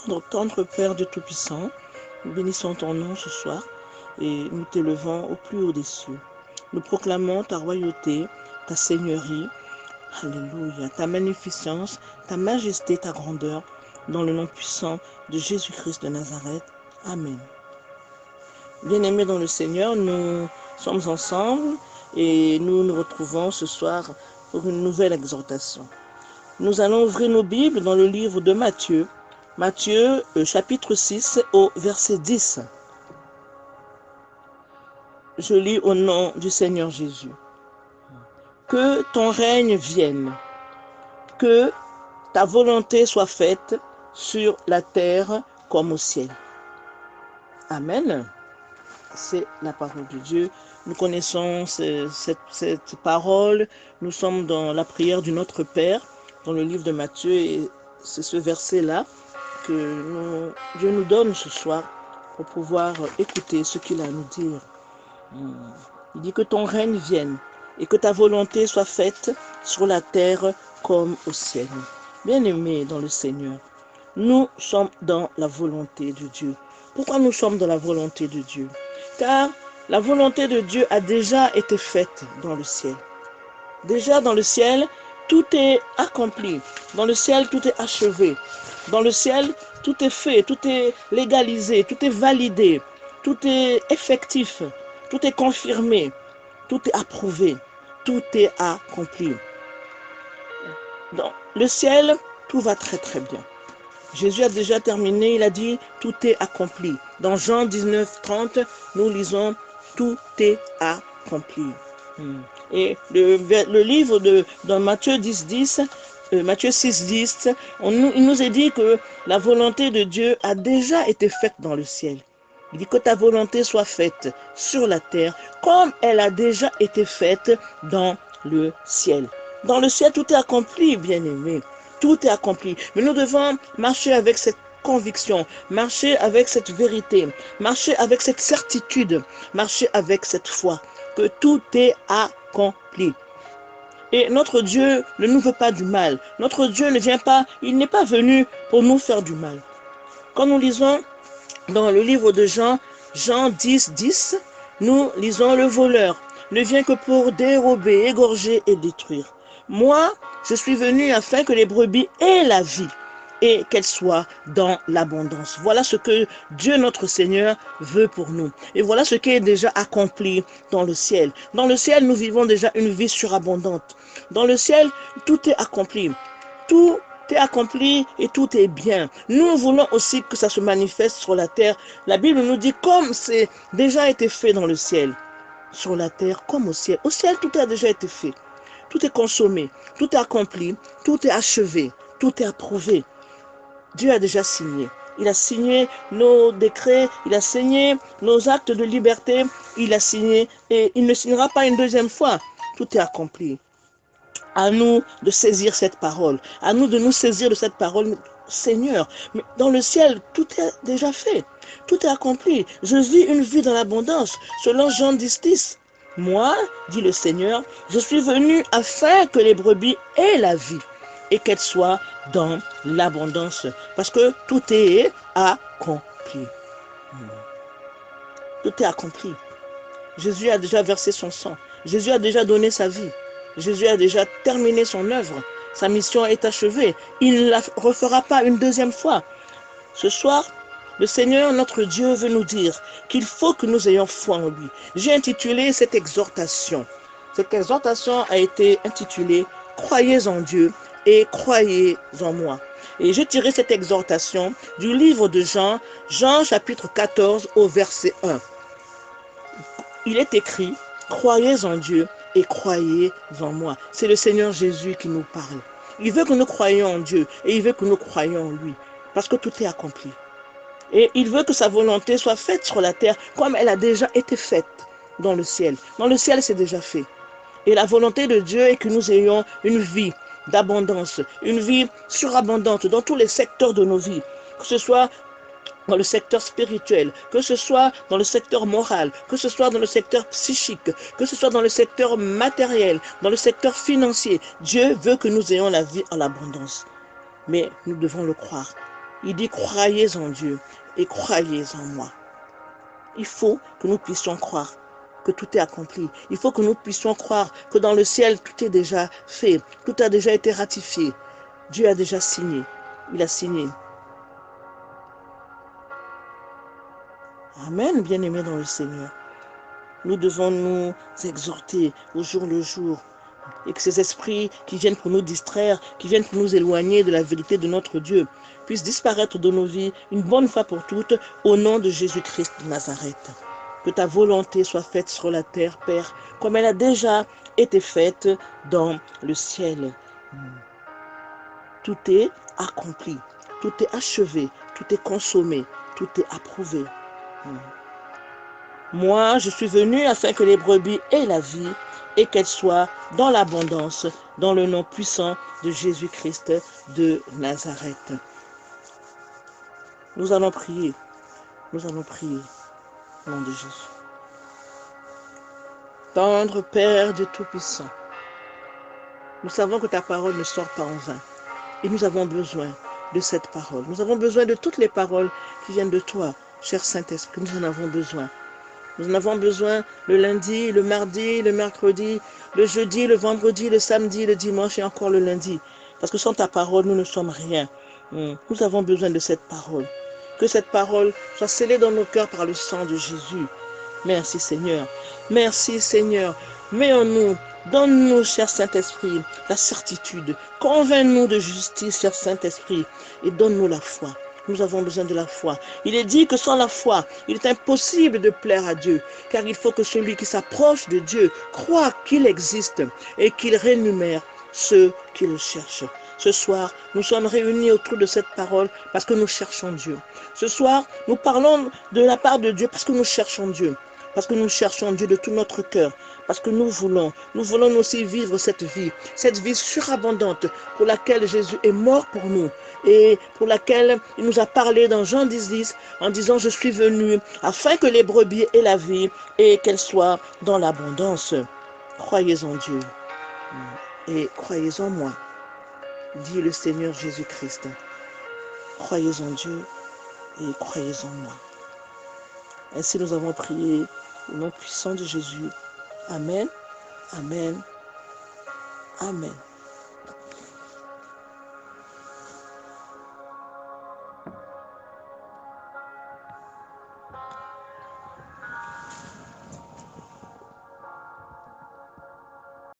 Donc, tendre Père Dieu Tout-Puissant, nous bénissons ton nom ce soir et nous t'élevons au plus haut des cieux. Nous proclamons ta royauté, ta seigneurie, alléluia, ta magnificence, ta majesté, ta grandeur, dans le nom puissant de Jésus-Christ de Nazareth. Amen. Bien-aimés dans le Seigneur, nous sommes ensemble et nous nous retrouvons ce soir pour une nouvelle exhortation. Nous allons ouvrir nos Bibles dans le livre de Matthieu, chapitre 6 au verset 10. Je lis au nom du Seigneur Jésus. Que ton règne vienne, que ta volonté soit faite sur la terre comme au ciel. Amen. C'est la parole de Dieu. Nous connaissons cette parole. Nous sommes dans la prière du Notre Père, dans le livre de Matthieu, et c'est ce verset-là que Dieu nous donne ce soir pour pouvoir écouter ce qu'il a à nous dire. Il dit que ton règne vienne et que ta volonté soit faite sur la terre comme au ciel. Bien-aimés dans le Seigneur, nous sommes dans la volonté de Dieu. Pourquoi nous sommes dans la volonté de Dieu? Car la volonté de Dieu a déjà été faite dans le ciel. Déjà dans le ciel, tout est accompli. Dans le ciel, tout est achevé. Dans le ciel, tout est fait, tout est légalisé, tout est validé, tout est effectif, tout est confirmé, tout est approuvé, tout est accompli. Dans le ciel, tout va très très bien. Jésus a déjà terminé, il a dit tout est accompli. Dans Jean 19, 30, nous lisons tout est accompli. Et le livre dans Matthieu 10, 10, Matthieu 6, 10, il nous est dit que la volonté de Dieu a déjà été faite dans le ciel. Il dit que ta volonté soit faite sur la terre comme elle a déjà été faite dans le ciel. Dans le ciel, tout est accompli, bien-aimé. Tout est accompli. Mais nous devons marcher avec cette conviction, marcher avec cette vérité, marcher avec cette certitude, marcher avec cette foi que tout est accompli. Et notre Dieu ne nous veut pas du mal. Notre Dieu ne vient pas, il n'est pas venu pour nous faire du mal. Quand nous lisons dans le livre de Jean 10, 10, nous lisons le voleur ne vient que pour dérober, égorger et détruire. Moi, je suis venu afin que les brebis aient la vie et qu'elles soient dans l'abondance. Voilà ce que Dieu notre Seigneur veut pour nous. Et voilà ce qui est déjà accompli dans le ciel. Dans le ciel, nous vivons déjà une vie surabondante. Dans le ciel, tout est accompli. Tout est accompli et tout est bien. Nous voulons aussi que ça se manifeste sur la terre. La Bible nous dit comme c'est déjà été fait dans le ciel. Sur la terre comme au ciel. Au ciel, tout a déjà été fait. Tout est consommé, tout est accompli, tout est achevé, tout est approuvé. Dieu a déjà signé. Il a signé nos décrets, il a signé nos actes de liberté, il a signé et il ne signera pas une deuxième fois. Tout est accompli. À nous de saisir cette parole, à nous de nous saisir de cette parole, Seigneur. Mais dans le ciel, tout est déjà fait, tout est accompli. Je vis une vie dans l'abondance, selon Jean 10, 10. Moi, dit le Seigneur, je suis venu afin que les brebis aient la vie et qu'elles soient dans l'abondance, parce que tout est accompli. Tout est accompli. Jésus a déjà versé son sang. Jésus a déjà donné sa vie. Jésus a déjà terminé son œuvre. Sa mission est achevée. Il ne la refera pas une deuxième fois. Ce soir, le Seigneur, notre Dieu, veut nous dire qu'il faut que nous ayons foi en lui. J'ai intitulé cette exhortation. Cette exhortation a été intitulée « Croyez en Dieu et croyez en moi ». Et j'ai tiré cette exhortation du livre de Jean, Jean chapitre 14 au verset 1. Il est écrit « Croyez en Dieu et croyez en moi ». C'est le Seigneur Jésus qui nous parle. Il veut que nous croyions en Dieu et il veut que nous croyions en lui. Parce que tout est accompli. Et il veut que sa volonté soit faite sur la terre comme elle a déjà été faite dans le ciel. Dans le ciel, c'est déjà fait. Et la volonté de Dieu est que nous ayons une vie d'abondance, une vie surabondante dans tous les secteurs de nos vies. Que ce soit dans le secteur spirituel, que ce soit dans le secteur moral, que ce soit dans le secteur psychique, que ce soit dans le secteur matériel, dans le secteur financier. Dieu veut que nous ayons la vie en abondance. Mais nous devons le croire. Il dit, croyez en Dieu et croyez en moi. Il faut que nous puissions croire que tout est accompli. Il faut que nous puissions croire que dans le ciel, tout est déjà fait. Tout a déjà été ratifié. Dieu a déjà signé. Il a signé. Amen, bien-aimés dans le Seigneur. Nous devons nous exhorter au jour le jour. Et que ces esprits qui viennent pour nous distraire, qui viennent pour nous éloigner de la vérité de notre Dieu, puissent disparaître de nos vies une bonne fois pour toutes au nom de Jésus-Christ de Nazareth. Que ta volonté soit faite sur la terre, Père, comme elle a déjà été faite dans le ciel. Tout est accompli, tout est achevé, tout est consommé, tout est approuvé. Moi, je suis venu afin que les brebis aient la vie et qu'elles soient dans l'abondance, dans le nom puissant de Jésus-Christ de Nazareth. Nous allons prier. Nous allons prier au nom de Jésus. Tendre Père Dieu Tout-Puissant, nous savons que ta parole ne sort pas en vain. Et nous avons besoin de cette parole. Nous avons besoin de toutes les paroles qui viennent de toi, cher Saint-Esprit. Nous en avons besoin. Nous en avons besoin le lundi, le mardi, le mercredi, le jeudi, le vendredi, le samedi, le dimanche et encore le lundi. Parce que sans ta parole, nous ne sommes rien. Nous avons besoin de cette parole. Que cette parole soit scellée dans nos cœurs par le sang de Jésus. Merci Seigneur. Merci Seigneur. Mets en nous, donne-nous, cher Saint-Esprit, la certitude. Convainc-nous de justice, cher Saint-Esprit, et donne-nous la foi. Nous avons besoin de la foi. Il est dit que sans la foi, il est impossible de plaire à Dieu, car il faut que celui qui s'approche de Dieu croit qu'il existe et qu'il rémunère ceux qui le cherchent. Ce soir, nous sommes réunis autour de cette parole parce que nous cherchons Dieu. Ce soir, nous parlons de la part de Dieu parce que nous cherchons Dieu. Parce que nous cherchons Dieu de tout notre cœur. Parce que nous voulons aussi vivre cette vie surabondante pour laquelle Jésus est mort pour nous et pour laquelle il nous a parlé dans Jean 10 en disant je suis venu afin que les brebis aient la vie et qu'elles soient dans l'abondance. Croyez en Dieu et croyez en moi, dit le Seigneur Jésus-Christ. Croyez en Dieu et croyez en moi. Ainsi nous avons prié au nom puissant de Jésus. Amen, amen, amen.